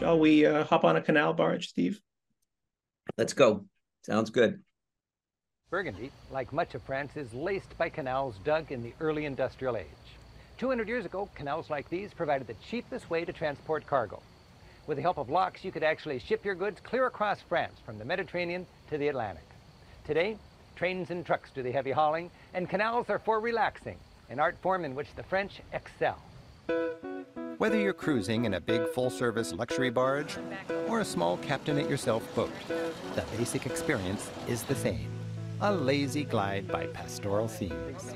Shall we hop on a canal barge, Steve? Let's go. Sounds good. Burgundy, like much of France, is laced by canals dug in the early industrial age. 200 years ago, canals like these provided the cheapest way to transport cargo. With the help of locks, you could actually ship your goods clear across France from the Mediterranean to the Atlantic. Today, trains and trucks do the heavy hauling, and canals are for relaxing, an art form in which the French excel. Whether you're cruising in a big full-service luxury barge or a small captain-it-yourself boat, the basic experience is the same. A lazy glide by pastoral scenes.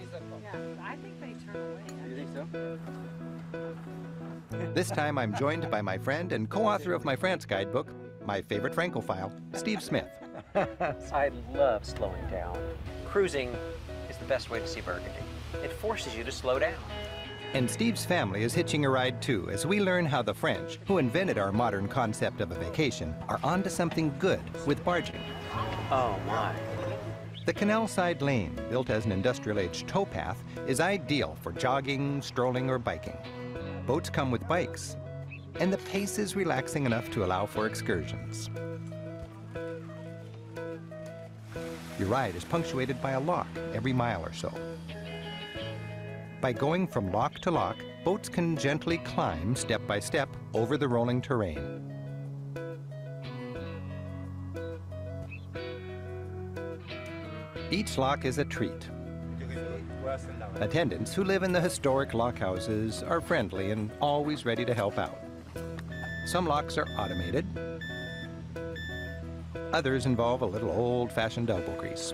I think they turn away. You think so? This time I'm joined by my friend and co-author of my France guidebook, my favorite Francophile, Steve Smith. I love slowing down. Cruising is the best way to see Burgundy. It forces you to slow down. And Steve's family is hitching a ride too, as we learn how the French, who invented our modern concept of a vacation, are onto something good with barging. Oh my. The canal-side lane, built as an industrial-age towpath, is ideal for jogging, strolling, or biking. Boats come with bikes, and the pace is relaxing enough to allow for excursions. Your ride is punctuated by a lock every mile or so. By going from lock to lock, boats can gently climb step by step over the rolling terrain. Each lock is a treat. Attendants who live in the historic lockhouses are friendly and always ready to help out. Some locks are automated. Others involve a little old-fashioned elbow grease.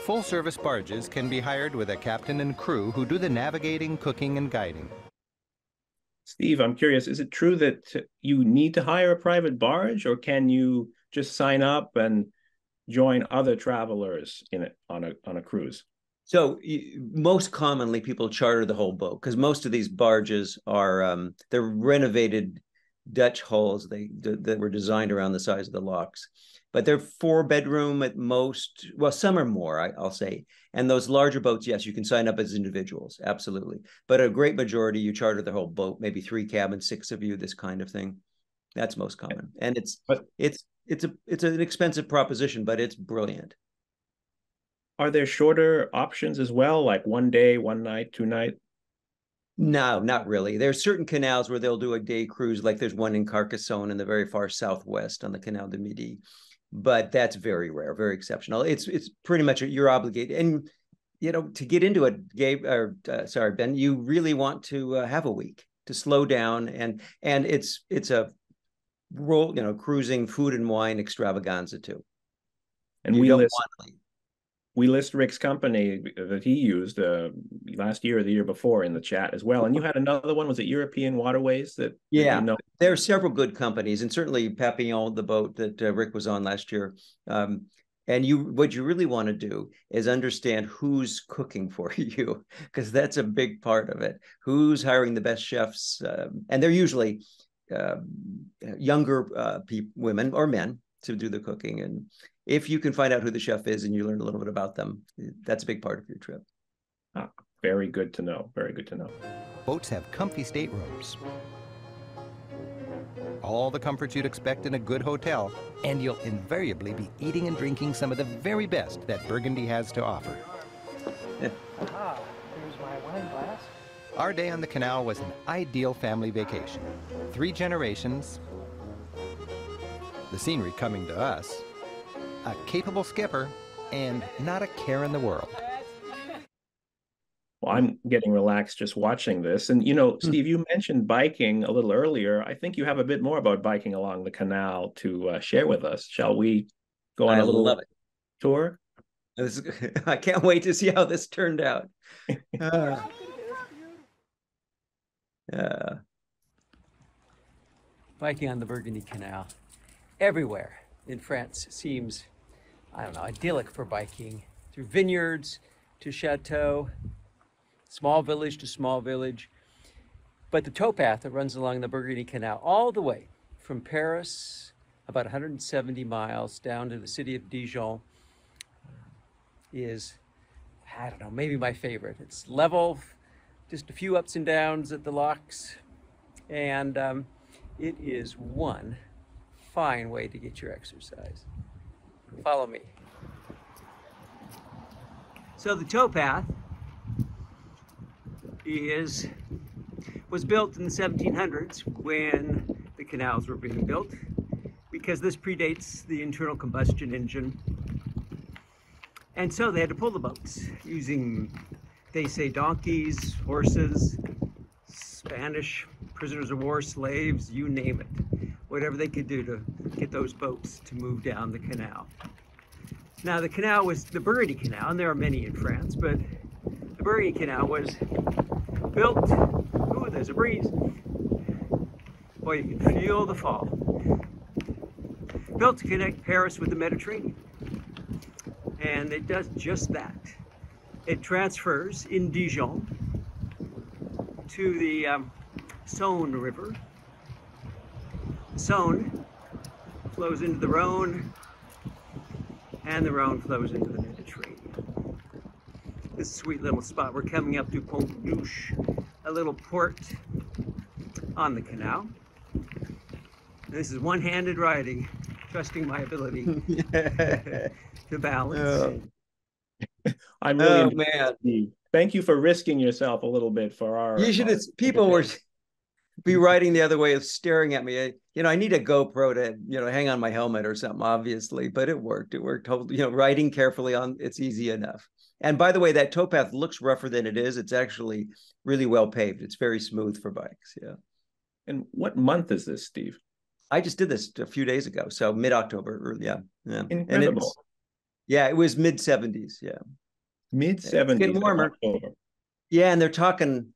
Full-service barges can be hired with a captain and crew who do the navigating, cooking, and guiding. Steve, I'm curious, is it true that you need to hire a private barge, or can you just sign up and join other travelers in it on a cruise? So most commonly people charter the whole boat because most of these barges are they're renovated Dutch hulls that were designed around the size of the locks. But they're 4-bedroom at most. Well, some are more, I'll say. And those larger boats, yes, you can sign up as individuals, absolutely. But a great majority, you charter the whole boat, maybe 3 cabins, 6 of you, this kind of thing. That's most common. And it's an expensive proposition, but it's brilliant. Are there shorter options as well, like 1 day, 1 night, 2 night? No, not really. There's certain canals where they'll do a day cruise, like there's one in Carcassonne in the very far southwest on the Canal du Midi. But that's very rare, very exceptional. It's pretty much you're obligated, and to get into it, Ben, you really want to have a week to slow down, and it's a cruising food and wine extravaganza too. And we list Rick's company that he used last year or the year before in the chat as well. And you had another one, was it European Waterways? There are several good companies, and certainly Papillon, the boat that Rick was on last year. And what you really want to do is understand who's cooking for you, because that's a big part of it. Who's hiring the best chefs? And they're usually younger women or men to do the cooking. And if you can find out who the chef is and you learn a little bit about them, that's a big part of your trip. Very good to know. Very good to know. Boats have comfy staterooms. All the comforts you'd expect in a good hotel, and you'll invariably be eating and drinking some of the very best that Burgundy has to offer. Aha, here's my wine glass. Our day on the canal was an ideal family vacation. 3 generations, the scenery coming to us, a capable skipper, and not a care in the world. Well, I'm getting relaxed just watching this. And, Steve, you mentioned biking a little earlier. I think you have a bit more about biking along the canal to share with us. Shall we go on a little tour? I can't wait to see how this turned out. Biking on the Burgundy Canal. Everywhere in France seems, idyllic for biking. Through vineyards to chateau, small village to small village. But the towpath that runs along the Burgundy Canal all the way from Paris, about 170 miles down to the city of Dijon, I don't know, maybe my favorite. It's level, just a few ups and downs at the locks, and it is one fine way to get your exercise. Follow me. So the towpath was built in the 1700s when the canals were being built, because this predates the internal combustion engine. And so they had to pull the boats using, they say, donkeys, horses, Spanish prisoners of war, slaves, you name it. Whatever they could do to get those boats to move down the canal. Now the canal was the Burgundy Canal, and there are many in France, but the Burgundy Canal was built, ooh, there's a breeze. Boy, you can feel the fall. Built to connect Paris with the Mediterranean. And it does just that. It transfers in Dijon to the Saône River. The Saône flows into the Rhone, and the Rhone flows into the Mediterranean. This sweet little spot, we're coming up to Pont Douche, a little port on the canal. And this is one-handed riding, trusting my ability to balance. I'm really man. Thank you for risking yourself a little bit for our. You should. People were be riding the other way, of staring at me. I need a GoPro to hang on my helmet or something, obviously, but it worked. It worked totally. Riding carefully on it's easy enough. And by the way, that towpath looks rougher than it is. It's actually really well paved. It's very smooth for bikes. Yeah. And what month is this, Steve? I just did this a few days ago, so mid-October. Yeah. Incredible. And it was mid-70s. Yeah. Mid-70s. Getting warmer. October. Yeah, and they're talking.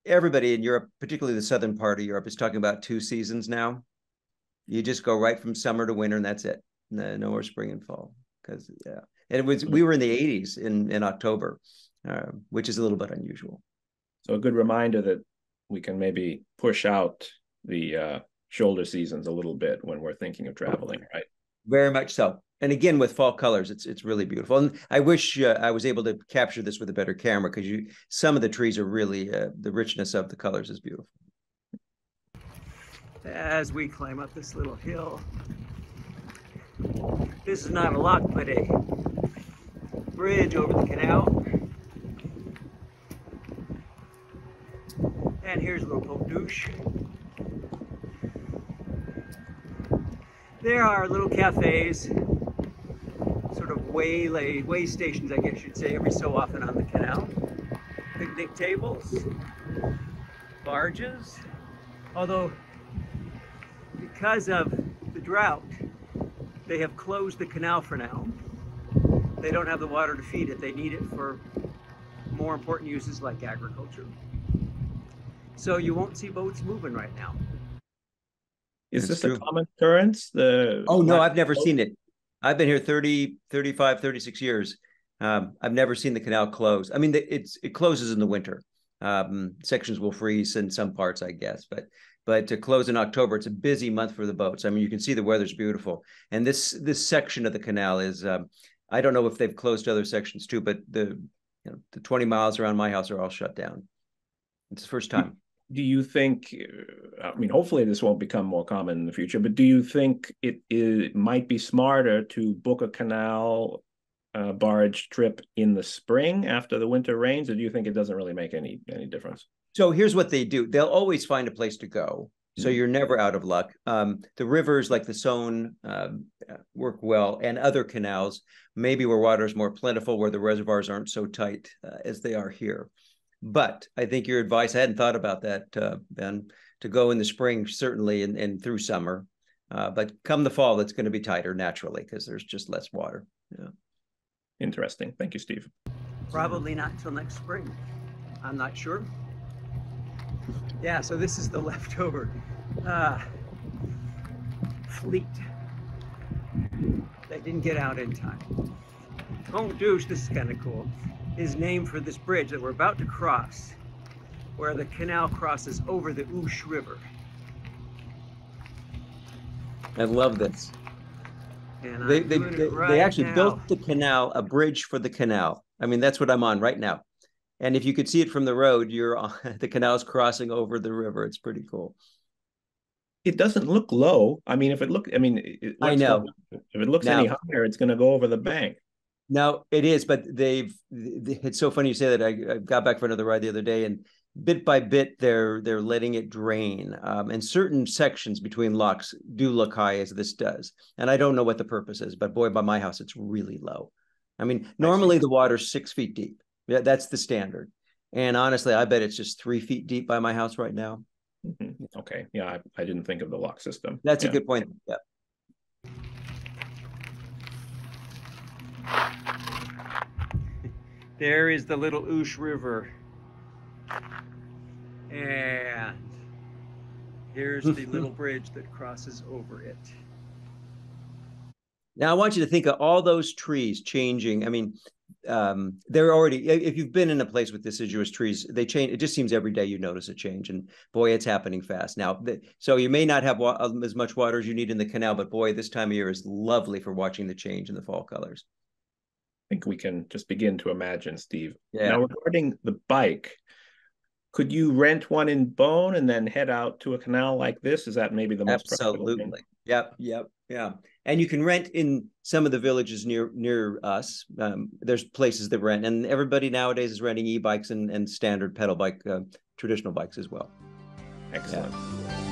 Everybody in Europe, particularly the southern part of Europe, is talking about 2 seasons now. You just go right from summer to winter, and that's it. No more spring and fall. Because and we were in the 80s in October, which is a little bit unusual. So a good reminder that we can maybe push out the shoulder seasons a little bit when we're thinking of traveling, right? Very much so. And again, with fall colors, it's really beautiful. And I wish I was able to capture this with a better camera, because some of the trees are really, the richness of the colors is beautiful. As we climb up this little hill, this is not a lock, but a bridge over the canal. And here's a little Pont Douche. There are little cafes, sort of way stations, I guess you'd say, every so often on the canal. Picnic tables, barges, although because of the drought, they have closed the canal for now. They don't have the water to feed it. They need it for more important uses like agriculture. So you won't see boats moving right now. Is this a common occurrence? Oh, no, I've never seen it. I've been here 30, 35, 36 years. I've never seen the canal close. I mean, it closes in the winter. Sections will freeze in some parts, I guess. But to close in October, it's a busy month for the boats. I mean, you can see the weather's beautiful. And this section of the canal is, I don't know if they've closed other sections too, but the 20 miles around my house are all shut down. It's the first time. Do you think, I mean, hopefully this won't become more common in the future, but do you think it might be smarter to book a canal barge trip in the spring after the winter rains, or do you think it doesn't really make any difference? So here's what they do. They'll always find a place to go. So you're never out of luck. The rivers like the Saône work well, and other canals, maybe where water is more plentiful, where the reservoirs aren't so tight as they are here. But I think your advice, I hadn't thought about that, Ben, to go in the spring, certainly, and through summer. But come the fall, it's going to be tighter naturally because there's just less water. Yeah. Interesting. Thank you, Steve. Probably not till next spring. I'm not sure. Yeah, so this is the leftover fleet that didn't get out in time. Pont Douche, this is kind of cool, is named for this bridge that we're about to cross, where the canal crosses over the Ouche River. I love this. And They actually built the canal, a bridge for the canal. I mean, that's what I'm on right now. And if you could see it from the road, you're on the canal's crossing over the river. It's pretty cool. It doesn't look low. I mean, if it look, I mean, I know. If it looks Now, any higher, it's going to go over the bank. no, it is, but it's so funny you say that. I got back for another ride the other day, and bit by bit, they're letting it drain. And certain sections between locks do look high, as this does. And I don't know what the purpose is, but boy, by my house, it's really low. I mean, normally the water's 6 feet deep. Yeah, that's the standard. And honestly, I bet it's just 3 feet deep by my house right now. Mm-hmm. Okay. Yeah, I didn't think of the lock system. That's a good point. Yeah. There is the Little Oosh River. And here's the little bridge that crosses over it. Now, I want you to think of all those trees changing. I mean, they're already, if you've been in a place with deciduous trees, they change. It just seems every day you notice a change, and boy, it's happening fast now. So you may not have as much water as you need in the canal, but boy, this time of year is lovely for watching the change in the fall colors. I think we can just begin to imagine, Steve. Yeah. Now, regarding the bike, could you rent one in Beaune and then head out to a canal like this? Is that maybe the most Absolutely. practical thing? Yep. Yeah. And you can rent in some of the villages near us. There's places that rent, and everybody nowadays is renting e-bikes and standard pedal bike, traditional bikes as well. Excellent. Yeah.